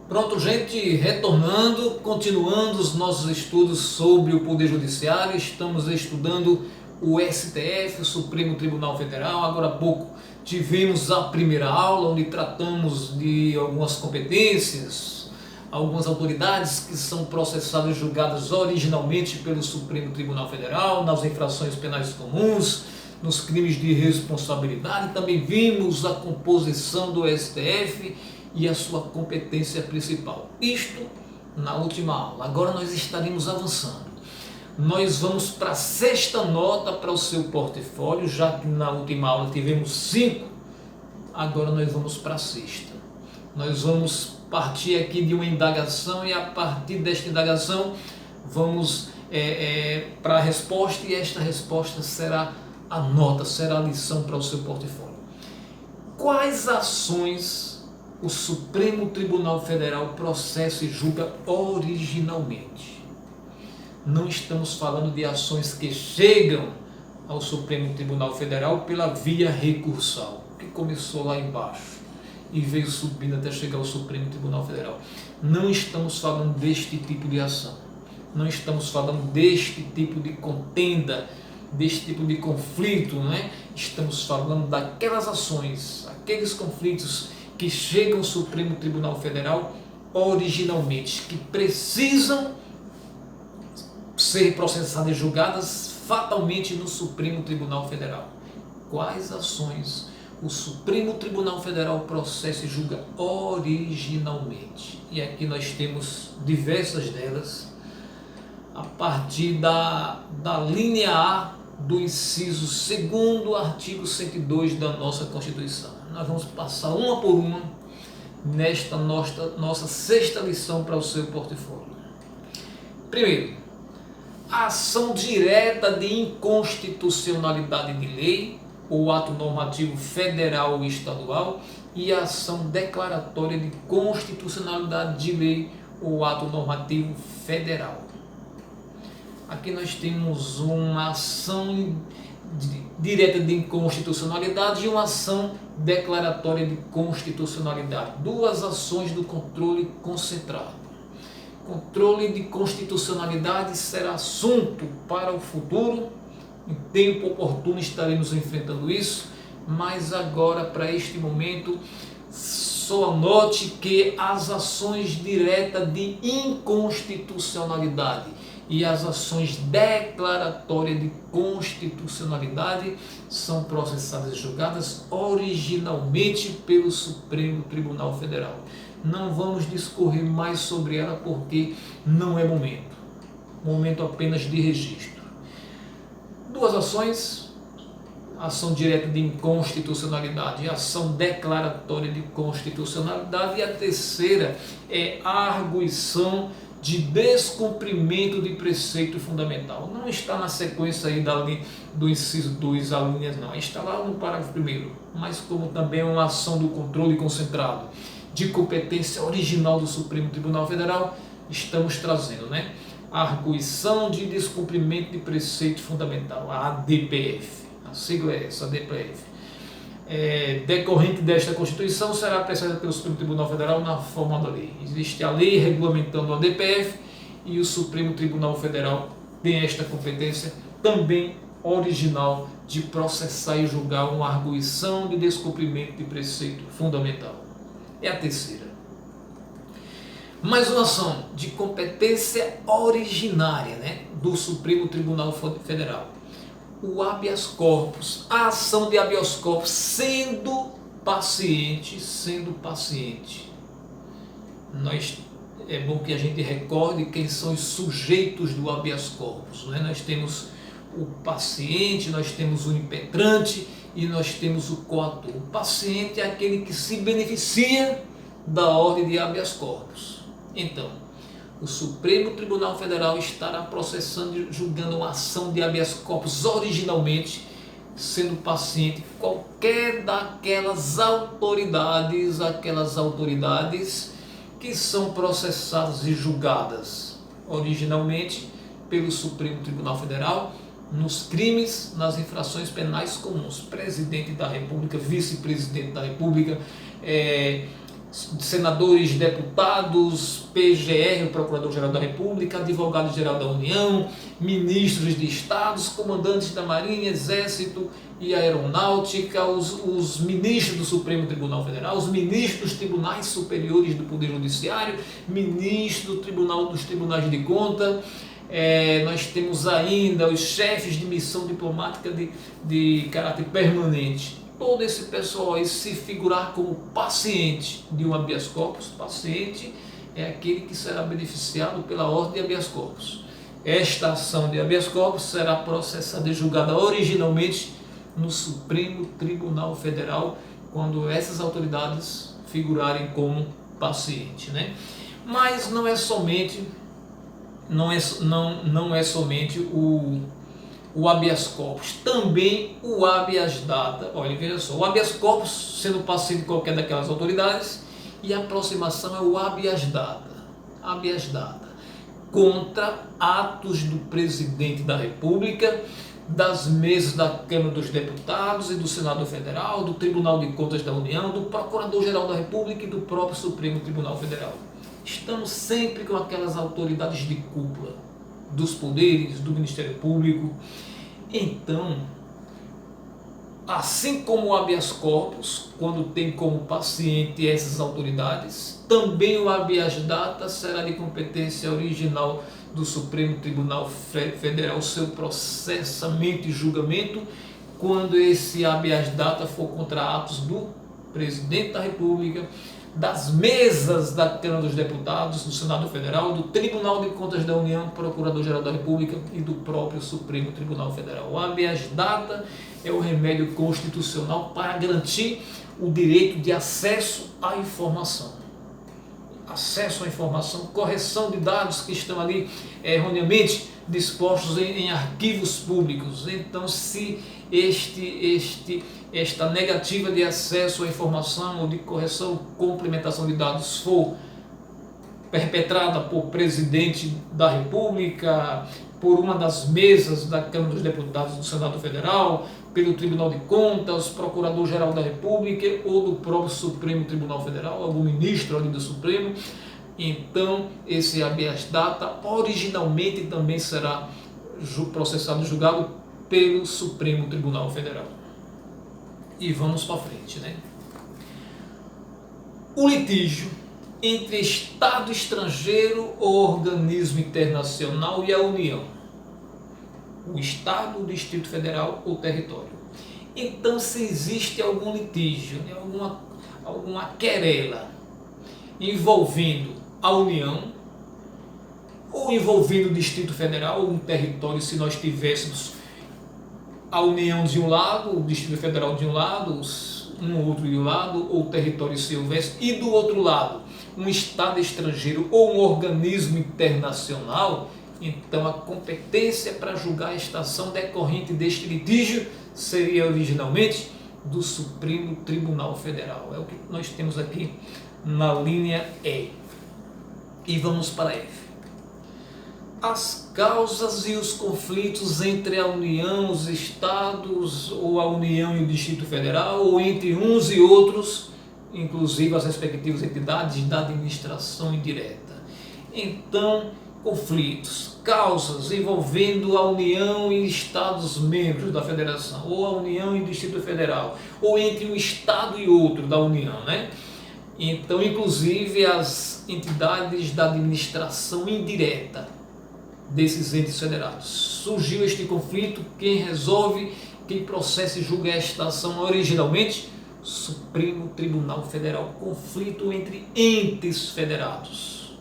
Pronto, gente, retornando, continuando os nossos estudos sobre o Poder Judiciário, estamos estudando o STF, o Supremo Tribunal Federal. Agora há pouco tivemos a primeira aula, onde tratamos de algumas competências, algumas autoridades que são processadas e julgadas originalmente pelo Supremo Tribunal Federal, nas infrações penais comuns, nos crimes de responsabilidade. Também vimos a composição do STF e a sua competência principal. Isto na última aula. Agora nós estaremos avançando. Nós vamos para a sexta nota para o seu portfólio, já que na última aula tivemos 5, agora nós vamos para a sexta. Nós vamos partir aqui de uma indagação e a partir desta indagação vamos para a resposta, e esta resposta será a nota, será a lição para o seu portfólio. Quais ações o Supremo Tribunal Federal processa e julga originalmente? Não estamos falando de ações que chegam ao Supremo Tribunal Federal pela via recursal, que começou lá embaixo e veio subindo até chegar ao Supremo Tribunal Federal. Não estamos falando deste tipo de ação. Não estamos falando deste tipo de contenda, deste tipo de conflito, não é? Estamos falando daquelas ações, aqueles conflitos que chegam ao Supremo Tribunal Federal originalmente, que precisam ser processadas e julgadas fatalmente no Supremo Tribunal Federal. Quais ações o Supremo Tribunal Federal processa e julga originalmente? E aqui nós temos diversas delas, a partir da linha A do inciso 2º artigo 102 da nossa Constituição. Nós vamos passar uma por uma nesta nossa sexta lição para o seu portfólio. Primeiro, a ação direta de inconstitucionalidade de lei ou ato normativo federal ou estadual, e a ação declaratória de constitucionalidade de lei ou ato normativo federal. Aqui nós temos uma ação direta de inconstitucionalidade e uma ação declaratória de constitucionalidade. Duas ações do controle concentrado. Controle de constitucionalidade será assunto para o futuro. Em tempo oportuno estaremos enfrentando isso, mas agora, para este momento, só anote que as ações diretas de inconstitucionalidade e as ações declaratórias de constitucionalidade são processadas e julgadas originalmente pelo Supremo Tribunal Federal. Não vamos discorrer mais sobre ela porque não é momento apenas de registro. Duas ações, ação direta de inconstitucionalidade e ação declaratória de constitucionalidade, e a terceira é a arguição de descumprimento de preceito fundamental. Não está na sequência aí do inciso 2, a linha não, está lá no parágrafo 1º, mas como também é uma ação do controle concentrado de competência original do Supremo Tribunal Federal, estamos trazendo, né, a arguição de descumprimento de preceito fundamental, a ADPF, a sigla é essa, ADPF. Decorrente desta Constituição, será apreciada pelo Supremo Tribunal Federal na forma da lei. Existe a lei regulamentando a ADPF e o Supremo Tribunal Federal tem esta competência também original de processar e julgar uma arguição de descumprimento de preceito fundamental. É a terceira. Mais uma ação de competência originária, né, do Supremo Tribunal Federal. O habeas corpus, a ação de habeas corpus sendo paciente. É bom que a gente recorde quem são os sujeitos do habeas corpus, né? Nós temos o paciente, nós temos o impetrante e nós temos o coator. O paciente é aquele que se beneficia da ordem de habeas corpus. Então, o Supremo Tribunal Federal estará processando e julgando uma ação de habeas corpus originalmente, sendo paciente qualquer daquelas autoridades, que são processadas e julgadas originalmente pelo Supremo Tribunal Federal nos crimes, nas infrações penais comuns. Presidente da República, vice-presidente da República, senadores, deputados, PGR, o Procurador-Geral da República, Advogado-Geral da União, ministros de estados, comandantes da Marinha, Exército e Aeronáutica, os ministros do Supremo Tribunal Federal, os ministros dos tribunais superiores do Poder Judiciário, ministro do dos tribunais de conta. Nós temos ainda os chefes de missão diplomática de caráter permanente. Todo esse pessoal aí, se figurar como paciente de um habeas corpus, paciente é aquele que será beneficiado pela ordem de habeas corpus. Esta ação de habeas corpus será processada e julgada originalmente no Supremo Tribunal Federal, quando essas autoridades figurarem como paciente, né? Mas não é somente o habeas corpus, também o habeas data. Olha, veja só, o habeas corpus sendo passivo de qualquer daquelas autoridades, e a aproximação é o habeas data, contra atos do presidente da República, das mesas da Câmara dos Deputados e do Senado Federal, do Tribunal de Contas da União, do Procurador-Geral da República e do próprio Supremo Tribunal Federal. Estamos sempre com aquelas autoridades de cúpula dos poderes, do Ministério Público. Então, assim como o habeas corpus, quando tem como paciente essas autoridades, também o habeas data será de competência original do Supremo Tribunal Federal, seu processamento e julgamento, quando esse habeas data for contra atos do presidente da República, das mesas da Câmara dos Deputados, do Senado Federal, do Tribunal de Contas da União, Procurador-Geral da República e do próprio Supremo Tribunal Federal. O habeas data é o remédio constitucional para garantir o direito de acesso à informação. Acesso à informação, correção de dados que estão ali erroneamente dispostos em arquivos públicos. Então, se esta negativa de acesso à informação ou de correção ou complementação de dados for perpetrada por presidente da República, por uma das mesas da Câmara dos Deputados do Senado Federal, pelo Tribunal de Contas, Procurador-Geral da República ou do próprio Supremo Tribunal Federal, algum ministro ali do Supremo, então esse habeas data originalmente também será processado e julgado pelo Supremo Tribunal Federal. E vamos para frente, né? O litígio entre Estado estrangeiro ou organismo internacional e a União, o Estado, o Distrito Federal ou território. Então, se existe algum litígio, né, alguma querela envolvendo a União ou envolvendo o Distrito Federal ou um território, se nós tivéssemos a União de um lado, o Distrito Federal de um lado, um ou outro de um lado, ou o território se houvesse, e do outro lado, um Estado estrangeiro ou um organismo internacional, então a competência para julgar a esta ação decorrente deste litígio seria originalmente do Supremo Tribunal Federal. É o que nós temos aqui na linha E. E vamos para F. As causas e os conflitos entre a União, os Estados, ou a União e o Distrito Federal, ou entre uns e outros, inclusive as respectivas entidades da administração indireta. Então, conflitos, causas envolvendo a União e Estados membros da Federação, ou a União e o Distrito Federal, ou entre um Estado e outro da União, né? Então, inclusive as entidades da administração indireta desses entes federados. Surgiu este conflito, quem resolve, quem processa e julga esta ação originalmente? Supremo Tribunal Federal. Conflito entre entes federados.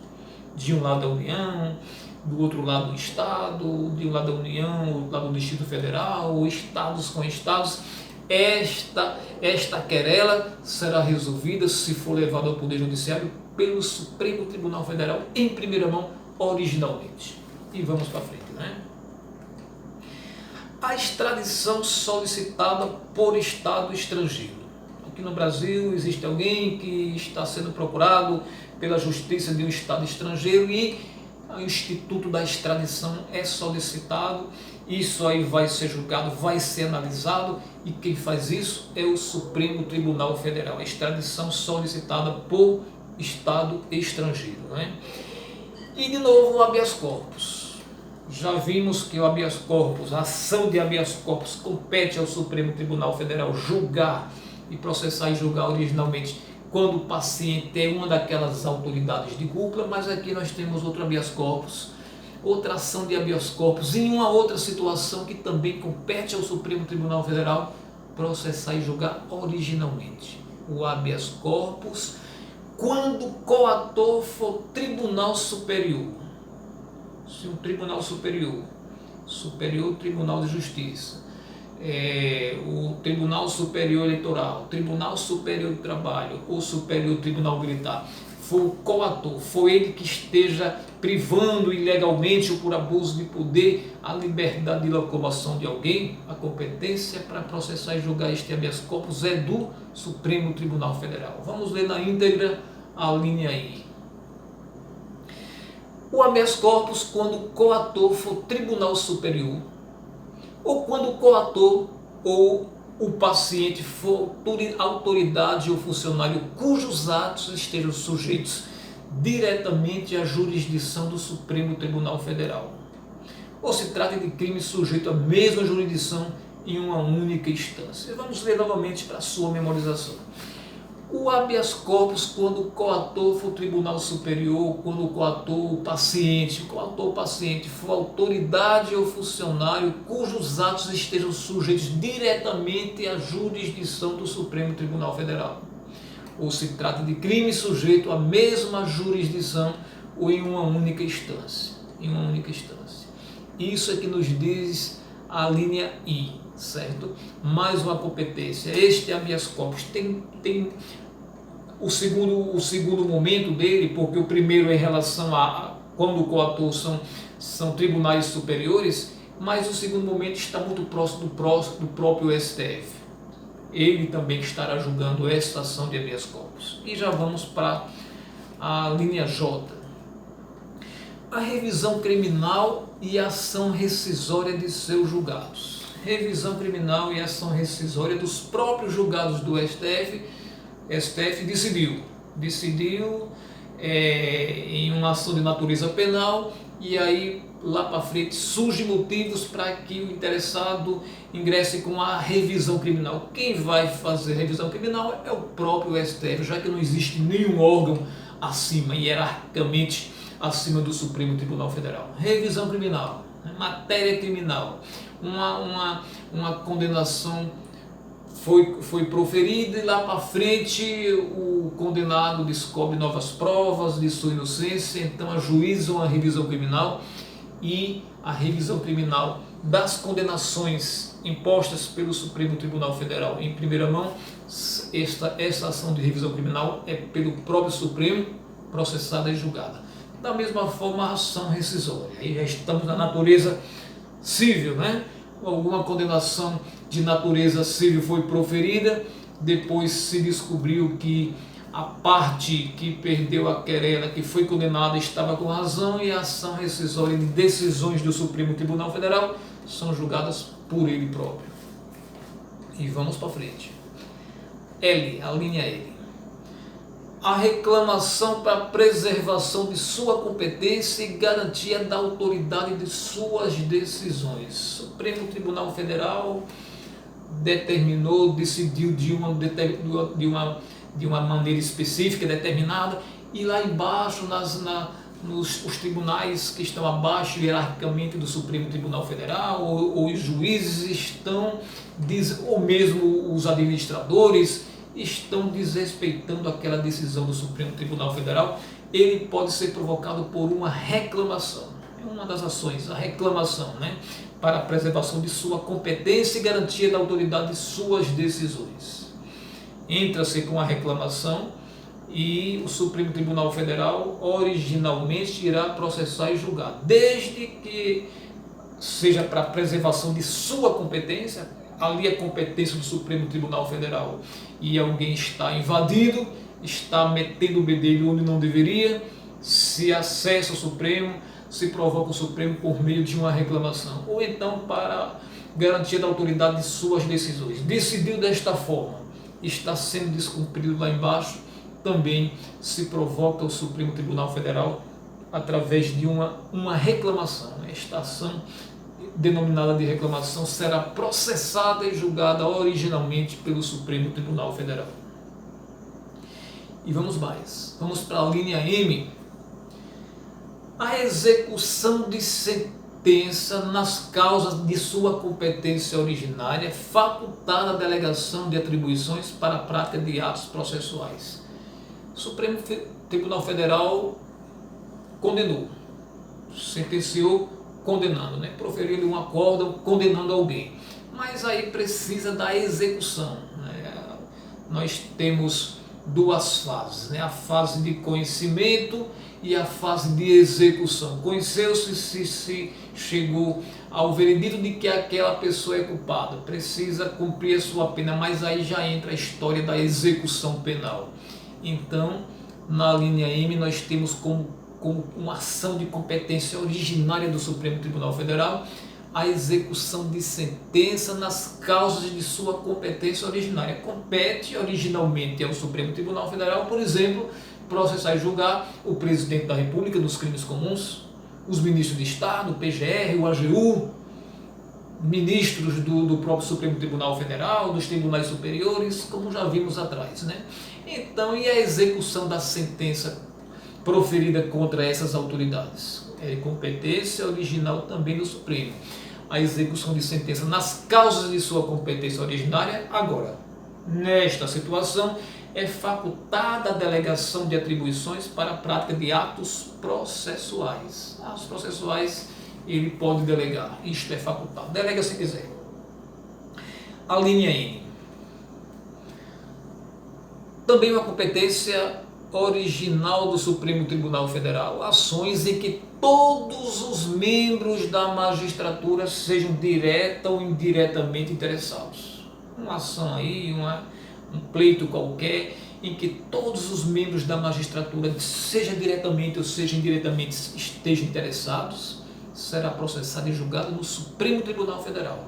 De um lado a União, do outro lado o Estado, de um lado a União, do outro lado o Distrito Federal, Estados com Estados. Esta querela será resolvida, se for levada ao Poder Judiciário, pelo Supremo Tribunal Federal em primeira mão, originalmente. E vamos para frente, né? A extradição solicitada por Estado estrangeiro. Aqui no Brasil existe alguém que está sendo procurado pela Justiça de um Estado estrangeiro e o Instituto da Extradição é solicitado Isso aí vai ser julgado, vai ser analisado, e quem faz isso é o Supremo Tribunal Federal. Extradição solicitada por Estado estrangeiro, né? E de novo o habeas corpus. Já vimos que o habeas corpus, a ação de habeas corpus, compete ao Supremo Tribunal Federal julgar e processar e julgar originalmente quando o paciente é uma daquelas autoridades de cúpula, mas aqui nós temos outro habeas corpus, outra ação de habeas corpus em uma outra situação que também compete ao Supremo Tribunal Federal processar e julgar originalmente. O habeas corpus quando o coator for Tribunal Superior. Se o Tribunal Superior, Tribunal de Justiça, o Tribunal Superior Eleitoral, Tribunal Superior de Trabalho ou Superior Tribunal Militar, for o coator, for ele que esteja privando ilegalmente ou por abuso de poder a liberdade de locomoção de alguém, a competência para processar e julgar este habeas corpus é do Supremo Tribunal Federal. Vamos ler na íntegra a linha I. O habeas corpus quando o coator for Tribunal Superior, ou quando o coator ou o paciente for autoridade ou funcionário cujos atos estejam sujeitos diretamente à jurisdição do Supremo Tribunal Federal, ou se trata de crime sujeito à mesma jurisdição em uma única instância. Vamos ler novamente para sua memorização. O habeas corpus quando o coator for Tribunal Superior, quando o coator o paciente for autoridade ou funcionário cujos atos estejam sujeitos diretamente à jurisdição do Supremo Tribunal Federal, ou se trata de crime sujeito à mesma jurisdição ou em uma única instância. Isso é que nos diz a linha I, certo? Mais uma competência. Este habeas corpus tem o segundo momento dele, porque o primeiro é em relação a quando o coator são tribunais superiores, mas o segundo momento está muito próximo do próprio STF. Ele também estará julgando esta ação de habeas corpus. E já vamos para a linha J. A revisão criminal e a ação rescisória de seus julgados. Revisão criminal e ação rescisória dos próprios julgados do STF. STF decidiu em uma ação de natureza penal, e aí lá para frente surgem motivos para que o interessado ingresse com a revisão criminal. Quem vai fazer a revisão criminal é o próprio STF, já que não existe nenhum órgão acima, hierarquicamente acima do Supremo Tribunal Federal. Revisão criminal, matéria criminal, uma condenação foi proferida e lá para frente o condenado descobre novas provas de sua inocência, então ajuizam a revisão criminal, e a revisão criminal das condenações impostas pelo Supremo Tribunal Federal em primeira mão. Esta ação de revisão criminal é pelo próprio Supremo, processada e julgada. Da mesma forma, a ação rescisória. Aí já estamos na natureza civil, né? Alguma condenação de natureza civil foi proferida, depois se descobriu que a parte que perdeu a querela, que foi condenada, estava com razão, e a ação rescisória de decisões do Supremo Tribunal Federal são julgadas por ele próprio. E vamos para frente. L, a linha L. A reclamação para preservação de sua competência e garantia da autoridade de suas decisões. Supremo Tribunal Federal decidiu de uma maneira específica, determinada, e lá embaixo, os tribunais que estão abaixo hierarquicamente do Supremo Tribunal Federal, ou os juízes estão, ou mesmo os administradores, estão desrespeitando aquela decisão do Supremo Tribunal Federal, ele pode ser provocado por uma reclamação. É uma das ações, a reclamação, né? Para a preservação de sua competência e garantia da autoridade de suas decisões. Entra-se com a reclamação e o Supremo Tribunal Federal originalmente irá processar e julgar, desde que seja para a preservação de sua competência, ali a competência do Supremo Tribunal Federal, e alguém está invadindo, está metendo o bedelho onde não deveria, se acessa o Supremo, se provoca o Supremo por meio de uma reclamação, ou então para garantia da autoridade de suas decisões. Decidiu desta forma, está sendo descumprido lá embaixo, também se provoca o Supremo Tribunal Federal através de uma reclamação. Esta ação, denominada de reclamação, será processada e julgada originalmente pelo Supremo Tribunal Federal. E vamos mais, vamos para a linha M. A execução de sentença nas causas de sua competência originária, facultada a delegação de atribuições para a prática de atos processuais. O Supremo Tribunal Federal condenou, sentenciou condenando, proferiu um acórdão condenando alguém, mas aí precisa da execução. Nós temos duas fases, a fase de conhecimento e a fase de execução. Conheceu-se se chegou ao veredito de que aquela pessoa é culpada, precisa cumprir a sua pena, mas aí já entra a história da execução penal. Então, na linha M, nós temos como uma ação de competência originária do Supremo Tribunal Federal a execução de sentença nas causas de sua competência originária. Compete originalmente ao Supremo Tribunal Federal, por exemplo, processar e julgar o presidente da República nos crimes comuns, os ministros de Estado, o PGR, o AGU, ministros do próprio Supremo Tribunal Federal, dos tribunais superiores, como já vimos atrás. Então, e a execução da sentença proferida contra essas autoridades? É competência original também do Supremo. A execução de sentença nas causas de sua competência originária. Agora, nesta situação, é facultada a delegação de atribuições para a prática de atos processuais. Atos processuais ele pode delegar, isto é facultado. Delega se quiser. A linha N. Também uma competência original do Supremo Tribunal Federal, ações em que todos os membros da magistratura sejam direta ou indiretamente interessados. Uma ação aí, um pleito qualquer, em que todos os membros da magistratura, seja diretamente ou seja indiretamente, estejam interessados, será processado e julgado no Supremo Tribunal Federal.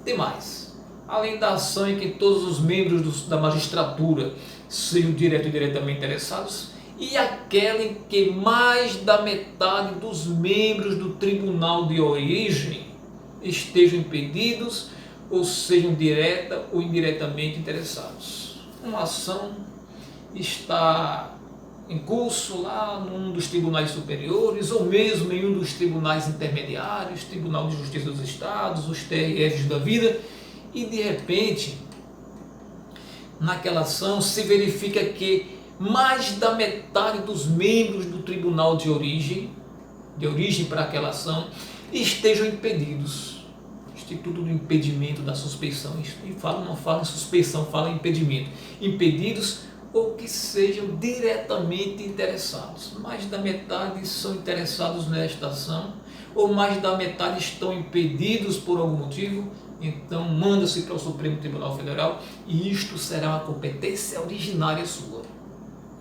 Tem mais. Além da ação em que todos os membros da magistratura sejam direto e diretamente interessados, e aquela em que mais da metade dos membros do tribunal de origem estejam impedidos ou sejam direta ou indiretamente interessados. Uma ação está em curso lá num dos tribunais superiores ou mesmo em um dos tribunais intermediários, Tribunal de Justiça dos Estados, os TRFs da vida, e de repente, naquela ação se verifica que mais da metade dos membros do tribunal de origem para aquela ação, estejam impedidos. Instituto do impedimento da suspeição. E não fala em suspeição, fala em impedimento. Impedidos ou que sejam diretamente interessados. Mais da metade são interessados nesta ação, ou mais da metade estão impedidos por algum motivo. Então manda-se para o Supremo Tribunal Federal e isto será uma competência originária sua.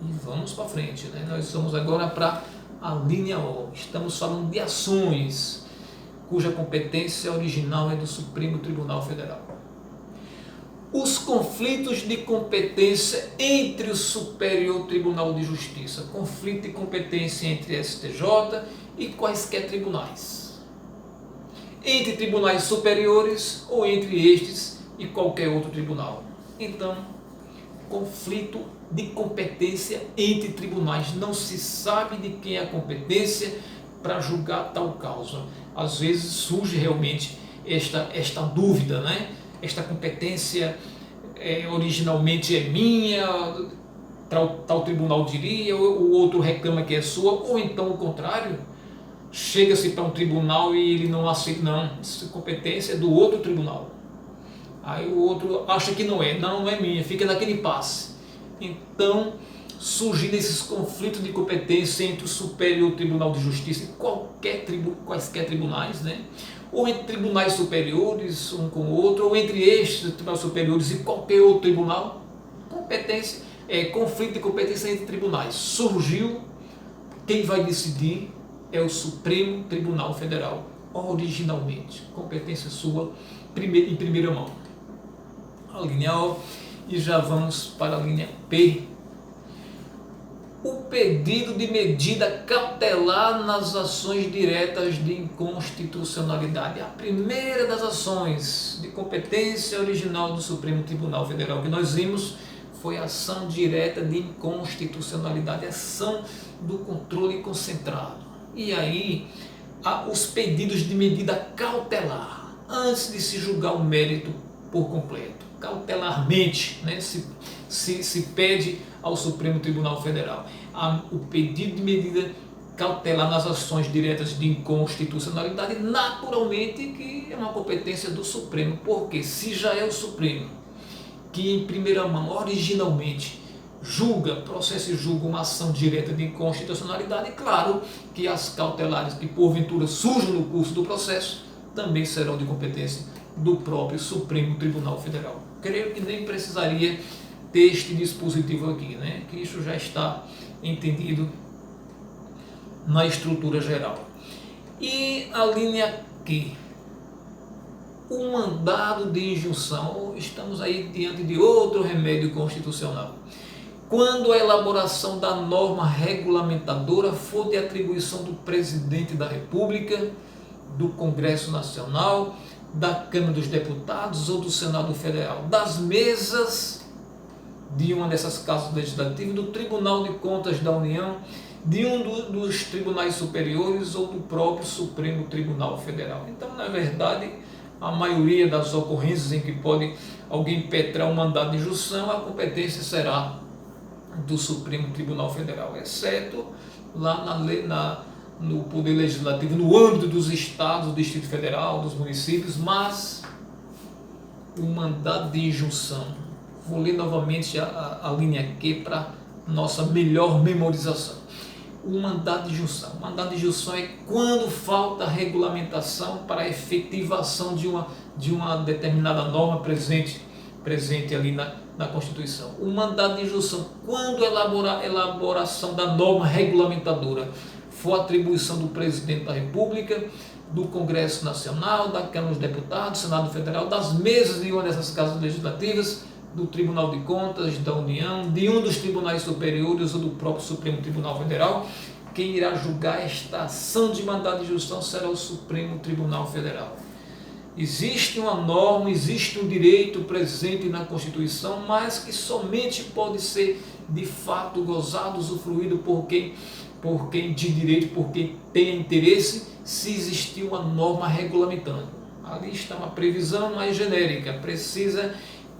E vamos para frente, Nós vamos agora para a linha O. Estamos falando de ações cuja competência original é do Supremo Tribunal Federal. Os conflitos de competência entre o Superior Tribunal de Justiça, conflito de competência entre STJ e quaisquer tribunais, entre tribunais superiores ou entre estes e qualquer outro tribunal. Então, conflito de competência entre tribunais, não se sabe de quem é a competência para julgar tal causa. Às vezes surge realmente esta dúvida, Esta competência originalmente é minha, tal tribunal diria, o outro reclama que é sua, ou então o contrário, chega-se para um tribunal e ele não aceita, não, essa competência é do outro tribunal. Aí o outro acha que não é minha, fica naquele impasse. Então, surgindo esses conflitos de competência entre o Superior Tribunal de Justiça e quaisquer tribunais, ou entre tribunais superiores, um com o outro, ou entre estes tribunais superiores e qualquer outro tribunal, conflito de competência entre tribunais. Surgiu, quem vai decidir é o Supremo Tribunal Federal, originalmente. Competência sua em primeira mão. A linha O, e já vamos para a linha P. O pedido de medida cautelar nas ações diretas de inconstitucionalidade. A primeira das ações de competência original do Supremo Tribunal Federal que nós vimos foi a ação direta de inconstitucionalidade, ação do controle concentrado. E aí, os pedidos de medida cautelar, antes de se julgar o mérito por completo. Cautelarmente, né, se pede ao Supremo Tribunal Federal o pedido de medida cautelar nas ações diretas de inconstitucionalidade, naturalmente que é uma competência do Supremo, porque se já é o Supremo que em primeira mão, originalmente, processa e julga uma ação direta de inconstitucionalidade, claro que as cautelares que porventura surjam no curso do processo também serão de competência do próprio Supremo Tribunal Federal. Creio que nem precisaria ter este dispositivo aqui, né? Que isso já está entendido na estrutura geral. E a linha Q, o mandado de injunção. Estamos aí diante de outro remédio constitucional. Quando a elaboração da norma regulamentadora for de atribuição do Presidente da República, do Congresso Nacional, da Câmara dos Deputados ou do Senado Federal, das mesas de uma dessas casas legislativas, do Tribunal de Contas da União, de um dos tribunais superiores ou do próprio Supremo Tribunal Federal. Então, na verdade, a maioria das ocorrências em que pode alguém impetrar um mandado de injunção, a competência será do Supremo Tribunal Federal, exceto lá no Poder Legislativo, no âmbito dos estados, do Distrito Federal, dos municípios, mas o mandado de injunção, vou ler novamente a linha Q para nossa melhor memorização. O mandado de injunção. O mandado de injunção é quando falta regulamentação para a efetivação de uma determinada norma presente ali na Constituição. O mandado de injunção, quando a elaboração da norma regulamentadora for atribuição do Presidente da República, do Congresso Nacional, da Câmara dos Deputados, do Senado Federal, das mesas de uma dessas casas legislativas, do Tribunal de Contas da União, de um dos tribunais superiores ou do próprio Supremo Tribunal Federal, quem irá julgar esta ação de mandado de injunção será o Supremo Tribunal Federal. Existe uma norma, existe um direito presente na Constituição, mas que somente pode ser de fato gozado, usufruído por quem de direito, por quem tem interesse, se existir uma norma regulamentando. Ali está uma previsão mais genérica, precisa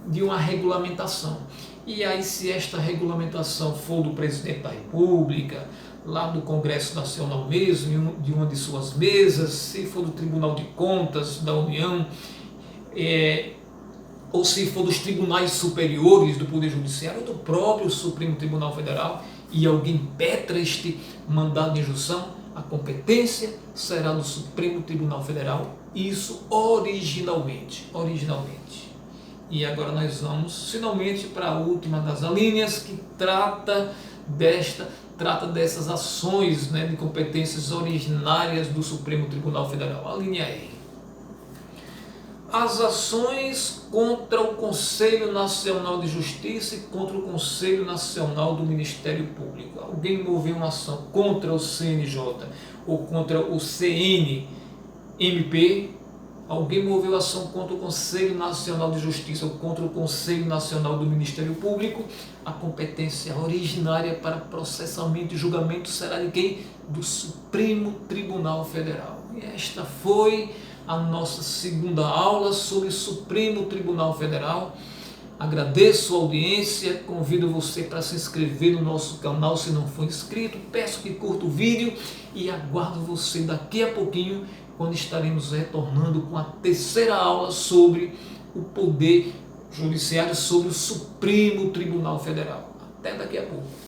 de uma regulamentação. E aí, se esta regulamentação for do Presidente da República, lá do Congresso Nacional mesmo, de uma de suas mesas, se for do Tribunal de Contas da União, ou se for dos tribunais superiores do Poder Judiciário, ou do próprio Supremo Tribunal Federal, e alguém petra este mandado de injunção, a competência será do Supremo Tribunal Federal, isso originalmente. E agora nós vamos finalmente para a última das linhas, que trata dessas ações, né, de competências originárias do Supremo Tribunal Federal. A linha E. As ações contra o Conselho Nacional de Justiça e contra o Conselho Nacional do Ministério Público. Alguém moveu uma ação contra o CNJ ou contra o CNMP, alguém moveu ação contra o Conselho Nacional de Justiça ou contra o Conselho Nacional do Ministério Público, a competência originária para processamento e julgamento será de quem? Do Supremo Tribunal Federal. E esta foi a nossa segunda aula sobre o Supremo Tribunal Federal. Agradeço a audiência, convido você para se inscrever no nosso canal se não for inscrito, peço que curta o vídeo e aguardo você daqui a pouquinho, quando estaremos retornando com a terceira aula sobre o Poder Judiciário, sobre o Supremo Tribunal Federal. Até daqui a pouco.